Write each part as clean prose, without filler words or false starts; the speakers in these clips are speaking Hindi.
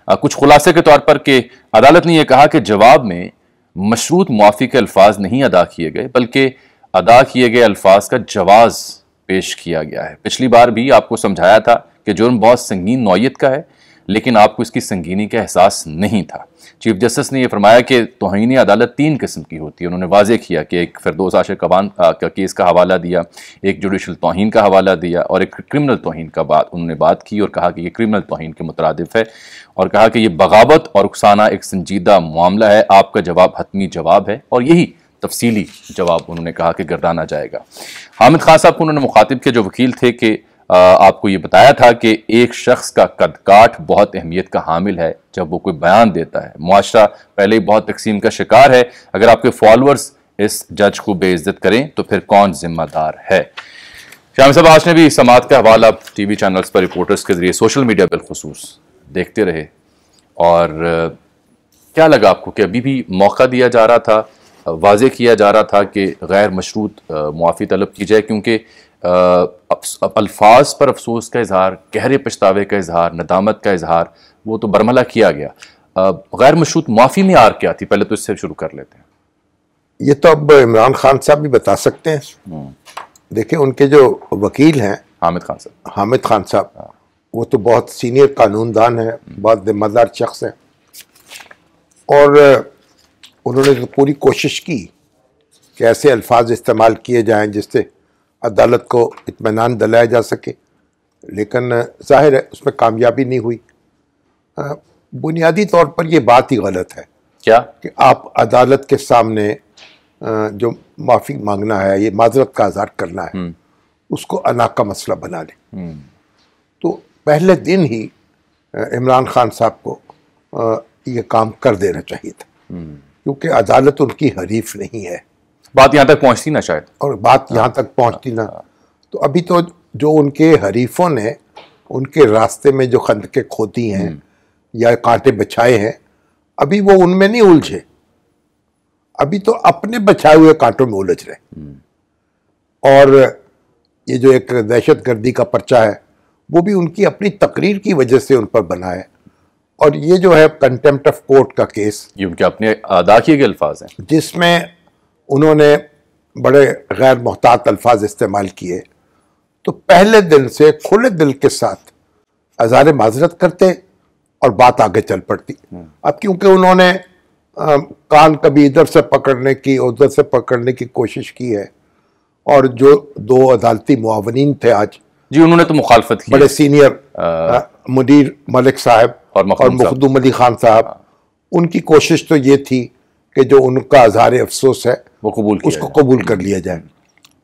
कुछ खुलासे के तौर पर कि अदालत ने यह कहा कि जवाब में मशरूत मुआफ़ी के अल्फाज नहीं अदा किए गए, बल्कि अदा किए गए अल्फाज का जवाज पेश किया गया है। पिछली बार भी आपको समझाया था कि जुर्म बहुत संगीन नौयत का है, लेकिन आपको इसकी संगीनी का एहसास नहीं था। चीफ जस्टिस ने यह फरमाया कि तौहीन अदालत 3 किस्म की होती है। उन्होंने वाज़ेह किया कि एक फिरदौस आशिक कबान का केस का हवाला दिया, एक जुडिशल तौहीन का हवाला दिया और एक क्रिमिनल तौहीन का उन्होंने बात की और कहा कि यह क्रिमिनल तौहीन के मुतरादिफ है और कहा कि यह बगावत और उकसाना एक संजीदा मामला है, आपका जवाब हतमी जवाब है और यही तफसीली जवाब उन्होंने कहा कि गर्दाना जाएगा। हामिद खान साहब को उन्होंने मुखातिब के जो वकील थे कि आपको ये बताया था कि एक शख्स का कदकाठ बहुत अहमियत का हामिल है जब वो कोई बयान देता है। मुआशरा पहले ही बहुत तकसीम का शिकार है, अगर आपके फॉलोअर्स इस जज को बेइज्जत करें तो फिर कौन जिम्मेदार है। शाम साहब आज ने भी समात का हवाला टीवी चैनल्स पर रिपोर्टर्स के जरिए सोशल मीडिया बिलखुसूस देखते रहे और क्या लगा आपको कि अभी भी मौका दिया जा रहा था, वाज़ेह किया जा रहा था कि गैर मशरूत मुआफ़ी तलब की जाए, क्योंकि अल्फाज पर अफसोस का इजहार, गहरे पछतावे का इजहार, नदामत का इजहार वो तो बरमला किया गया। गैर मशरूत मुआफ़ी में आर क्या थी, पहले तो इससे शुरू कर लेते हैं। ये तो अब इमरान खान साहब भी बता सकते हैं। देखिए उनके जो वकील हैं हामिद खान साहब वो तो बहुत सीनियर कानूनदान है, बहुत जिम्मेदार शख्स है और उन्होंने तो पूरी कोशिश की कि ऐसे अल्फाज इस्तेमाल किए जाएं जिससे अदालत को इत्मीनान दिलाया जा सके, लेकिन जाहिर है उसमें कामयाबी नहीं हुई। बुनियादी तौर पर यह बात ही गलत है क्या कि आप अदालत के सामने जो माफ़ी मांगना है, ये माजरत का इज़हार करना है, उसको अना का मसला बना लें। तो पहले दिन ही इमरान खान साहब को ये काम कर देना चाहिए था, क्योंकि अदालत उनकी हरीफ नहीं है। बात यहाँ तक पहुँचती ना शायद, और बात यहाँ तक पहुँचती ना तो अभी तो जो उनके हरीफों ने उनके रास्ते में जो खंदकें खोदी हैं या कांटे बिछाए हैं, अभी वो उनमें नहीं उलझे, अभी तो अपने बचाए हुए कांटों में उलझ रहे। और ये जो एक दहशतगर्दी का पर्चा है वो भी उनकी अपनी तकरीर की वजह से उन पर बना है। और ये जो है कंटेम्प्ट ऑफ कोर्ट का केस, ये उनके अपने अदा किए गए अल्फाज हैं जिसमें उन्होंने बड़े गैर मोहतात अल्फाज इस्तेमाल किए, तो पहले दिन से खुले दिल के साथ अज़हार माजरत करते और बात आगे चल पड़ती। अब क्योंकि उन्होंने कान कभी इधर से पकड़ने की उधर से पकड़ने की कोशिश की है और जो 2 अदालती मुआवनीन थे आज जी, उन्होंने तो मुखालफत की, बड़े सीनियर मुदीर मलिक साहब और मखदूम अली खान साहब, उनकी कोशिश तो ये थी कि जो उनका अज़हार अफसोस है वो उसको कबूल कर लिया जाए,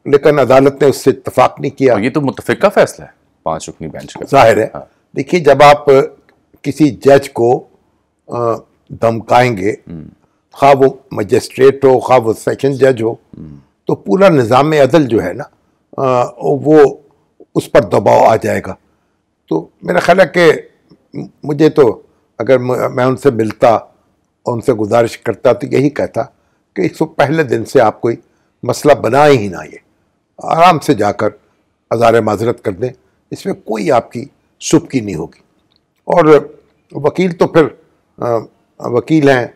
लेकिन अदालत ने उससे इत्तफाक नहीं किया। ये तो मुत्तफ़िका फैसला है 5 रुकनी बेंच का, जाहिर है। देखिए जब आप किसी जज को धमकाएंगे, खा वो मजिस्ट्रेट हो खा वो सेशन जज हो, तो पूरा निज़ाम अदल जो है ना वो उस पर दबाव आ जाएगा। तो मेरा ख्याल है कि मुझे तो अगर मैं उनसे मिलता और उनसे गुजारिश करता तो यही कहता कि इसको पहले दिन से आप कोई मसला बनाए ही ना, ये आराम से जाकर अज़हार माजरत कर दें, इसमें कोई आपकी सुबकी नहीं होगी। और वकील तो फिर वकील हैं,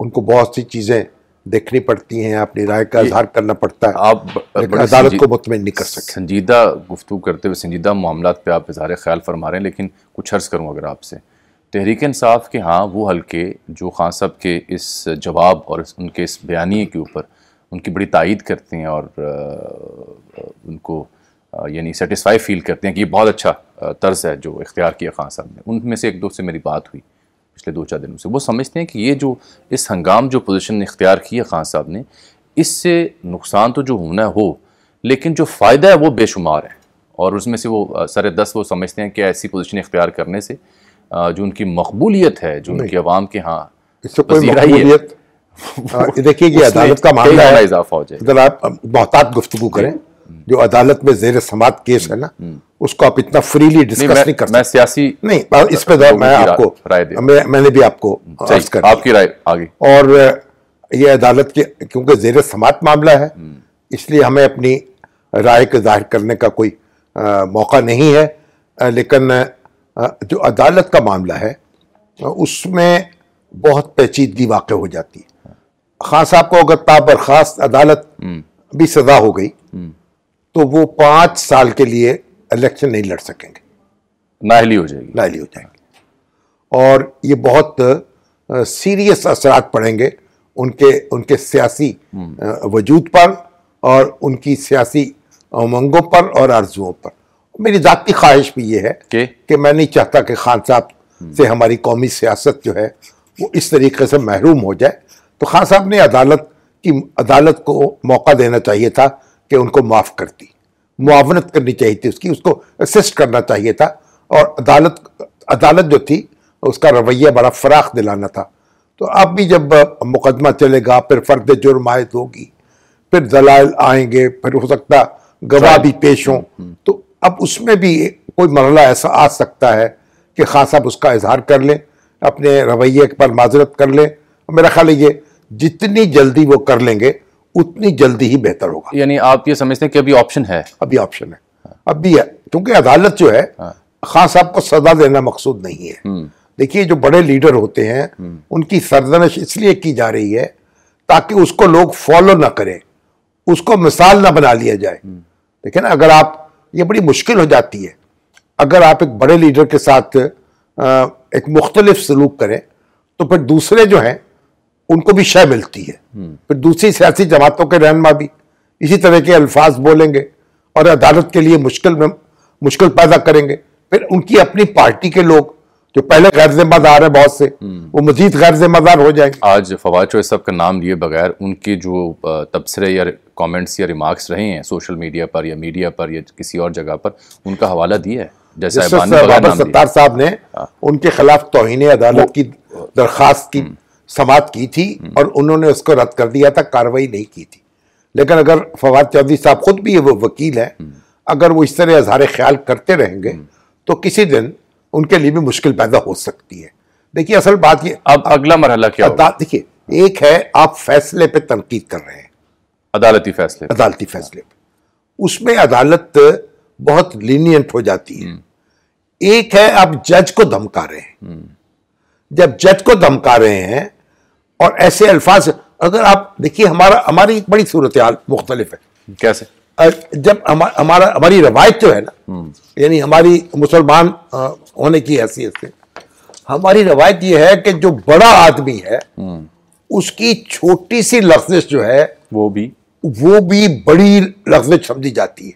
उनको बहुत सी चीज़ें देखनी पड़ती हैं, अपनी राय का इजहार करना पड़ता है, आप अदालत को मुतमईन नहीं कर सकते। संजीदा गुफ्तगू करते हुए संजीदा मामलात पे आप इज़हार ख्याल फरमा रहे हैं, लेकिन कुछ अर्ज़ करूँ अगर आपसे, तहरीक इंसाफ के हाँ वो हल्के जो खान साहब के इस जवाब और उनके इस बयानिए के ऊपर उनकी बड़ी तायीद करते हैं और उनको यानी सेटिस्फाई फील करते हैं कि ये बहुत अच्छा तर्ज है जो इख्तियार किया खान साहब ने। उनमें से 1-2 से मेरी बात हुई पिछले 2-4 दिनों से, वो समझते हैं कि ये जो इस हंगाम जो पोजीशन इख्तियार की है खान साहब ने, इससे नुकसान तो जो होना हो, लेकिन जो फ़ायदा है वो बेशुमार है। और उसमें से वो सर 10 वो समझते हैं कि ऐसी पोजीशन इख्तियार करने से जो उनकी मकबूलियत है, जो उनकी आवाम के यहाँ इससे कोई मकबूलियत देखिए कि अदालत का मामला है, इजाफा हो जाए। अगर आप मोहतात गुफ्तगू करें, जो अदालत में ज़ेर समात केस है ना, उसको आप इतना फ्रीली डिस्कस नहीं कर सकते। मैं सियासी नहीं, इस पे मैं आपको राय दे, मैंने भी आपको अर्ज कर आपकी राय आगे। और ये अदालत के क्योंकि ज़ेर समात मामला है, इसलिए हमें अपनी राय को जाहिर करने का कोई मौका नहीं है, लेकिन जो अदालत का मामला है उसमें बहुत पेचीदगी वाक़ हो जाती है। खान साहब को अगर ताबरखास्त अदालत भी सजा हो गई तो वो 5 साल के लिए इलेक्शन नहीं लड़ सकेंगे, नाअहली हो जाएगी, नाअहली हो जाएंगे। और ये बहुत सीरियस असरात पड़ेंगे उनके सियासी वजूद पर और उनकी सियासी उमंगों पर और आरजुओं पर। मेरी ज़ाती ख्वाहिश भी ये है कि मैं नहीं चाहता कि खान साहब से हमारी कौमी सियासत जो है वो इस तरीके से महरूम हो जाए। तो खान साहब ने अदालत को मौका देना चाहिए था कि उनको माफ़ कर दी, मुआवनत करनी चाहिए थी उसकी, उसको असिस्ट करना चाहिए था। और अदालत जो थी उसका रवैया बड़ा फराख दिलाना था। तो अब भी जब मुकदमा चलेगा, फिर फर्द जुर्म आयद होगी, फिर दलाइल आएंगे, फिर हो सकता गवाह भी पेश हों, तो अब उसमें भी कोई मरहला ऐसा आ सकता है कि खान साहब उसका इजहार कर लें, अपने रवैये पर माजरत कर लें। मेरा ख्याल है ये जितनी जल्दी वो कर लेंगे उतनी जल्दी ही बेहतर होगा। यानी आप ये समझते हैं कि अभी ऑप्शन है? अभी ऑप्शन है, अभी है, क्योंकि अदालत जो है खान साहब को सजा देना मकसूद नहीं है। देखिए, जो बड़े लीडर होते हैं उनकी सरजनश इसलिए की जा रही है ताकि उसको लोग फॉलो ना करें, उसको मिसाल ना बना लिया जाए। देखिए ना, अगर आप, ये बड़ी मुश्किल हो जाती है अगर आप एक बड़े लीडर के साथ एक मुख्तलिफ सलूक करें तो फिर दूसरे जो हैं उनको भी शय मिलती है। फिर दूसरी सियासी जमातों के रहनुमा भी इसी तरह के अल्फाज बोलेंगे और अदालत के लिए मुश्किल पैदा करेंगे। फिर उनकी अपनी पार्टी के लोग जो पहले गैर जिम्मेदार है बहुत से, वो मजीद गैर जिम्मेदार हो जाएंगे। आज फवाद चौधरी साहब का नाम लिए बगैर उनके जो तबसरे या कमेंट्स या रिमार्क्स रहे हैं सोशल मीडिया पर या मीडिया पर या किसी और जगह पर, उनका हवाला दिया है। जैसे सत्तार साहब ने उनके खिलाफ तौहीन अदालत की दरखास्त की समाअत की थी और उन्होंने उसको रद्द कर दिया था, कार्रवाई नहीं की थी। लेकिन अगर फवाद चौधरी साहब खुद भी वो वकील है, अगर वो इस तरह इजहार ख्याल करते रहेंगे तो किसी दिन उनके लिए भी मुश्किल पैदा हो सकती है। देखिए, असल बात ये, अब अगला मरहला क्या होगा? देखिए, एक है आप फैसले पे तनकीद कर रहे हैं, अदालती फैसले पे, उसमें अदालत बहुत लीनियंट हो जाती है। एक है आप जज को धमका रहे हैं। जब जज को धमका रहे हैं और ऐसे अल्फाज, अगर आप देखिए, हमारी बड़ी सूरत हाल मुख्तलिफ है। कैसे? जब हमारी रवायत जो है ना, यानी हमारी मुसलमान होने की हैसियत से हमारी रवायत यह है कि जो बड़ा आदमी है उसकी छोटी सी लफ्जिश जो है वो भी बड़ी लफ्जिश समझी जाती है।